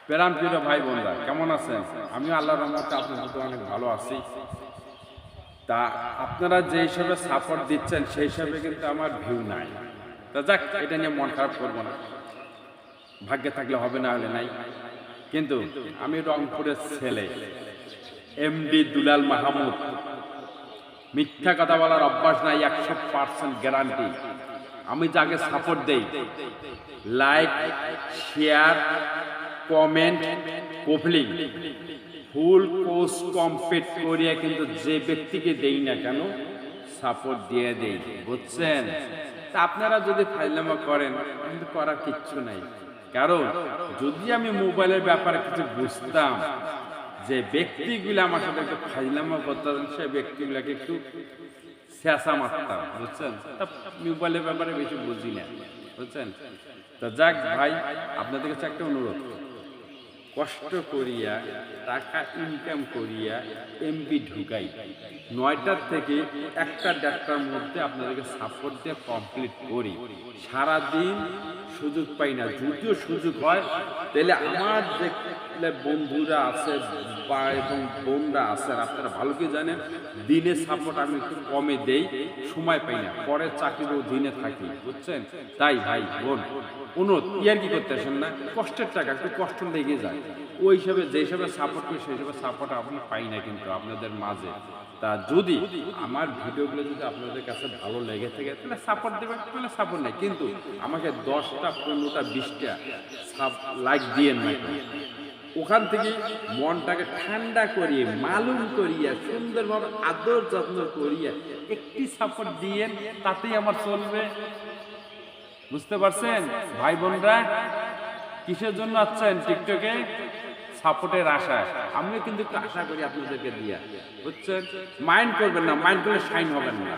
প্রাণ প্রিয় ভাই বোনরা, কেমন আছেন? আমি আল্লাহর রহমতে আপনাদের মধ্যে অনেক ভালো আছি। তা আপনারা যে হিসাবে সাপোর্ট দিচ্ছেন সেই হিসাবে কিন্তু আমার ভিউ নাই। তা যাক, এটা নিয়ে মন খারাপ করবো না। ভাগ্যে থাকলে হবে, না হলে নাই। কিন্তু আমি রংপুরের ছেলে, এমডি দুলাল মাহমুদ। মিথ্যা কথা বলার অভ্যাস নাই, 100% গ্যারান্টি। আমি যাকে সাপোর্ট দেই, like, share, comment, public, full course complete করিয়া কিন্তু যে ব্যক্তিকে দেই না কেন সাপোর্ট দিয়ে দেই, বুঝছেন? তা আপনারা যদি ফাইলামা করেন, কিন্তু করার কিচ্ছু নাই। কারণ যদি আমি মোবাইলের ব্যাপারে কিছু বুঝতাম, যে ব্যক্তিগুলো আমার সাথে একটু ফাইলামা করতেন, সেই ব্যক্তিগুলোকে একটু স্যাঁচা মারতাম, বুঝছেন? তা মোবাইলের ব্যাপারে বেশি বুঝি না, বুঝছেন? তা যাক ভাই, আপনাদের কাছে একটা অনুরোধ, কষ্ট করিয়া টাকা ইনকাম করিয়া এমবি ঢুকাই, 9টার থেকে 1টা-1.5টার মধ্যে আপনাদেরকে সাপোর্ট দিয়ে কমপ্লিট করি। সারাদিন সুযোগ পাই না। যদিও সুযোগ হয়, তাহলে আমার যে বন্ধুরা আছে বা এবং বোনরা আছেন, আপনারা ভালো করে জানেন, দিনে সাপোর্ট আমি একটু কমে দেই, সময় পাই না। পরের চাকরিও দিনে থাকি, বুঝছেন? তাই ভাই বোন, অনুরোধ, ইয়ার কি করতে আসেন না, কষ্টের টাকা একটু কষ্ট লেগে যায়। ওই হিসাবে যে হিসাবে সাপোর্ট করি সেই হিসাবে সাপোর্ট আপনি পাই না কিন্তু আপনাদের মাঝে। তা যদি আমার ভিডিওগুলো যদি আপনাদের কাছে ভালো লেগে থাকে, তাহলে সাপোর্ট দেবেন, তাহলে সাপোর্ট নেই। কিন্তু আমাকে 10টা, 15টা, 20টা লাইক দিয়েন না। ওখান থেকে মনটাকে ঠান্ডা করিয়ে, মালুম করিয়া, সুন্দরভাবে আদর যত্ন করিয়া একটি সাপোর্ট দিয়েন, তাতেই আমার চলবে। বুঝতে পারছেন ভাই বোনরা? কিসের জন্য আছেন টিকটকে? সাপোর্টের আশায়। আমিও কিন্তু একটু আশা করি আপনাদেরকে দিয়া, বুঝছেন? মাইন্ড করবেন না, মাইন্ড করলে শাইন হবেন না।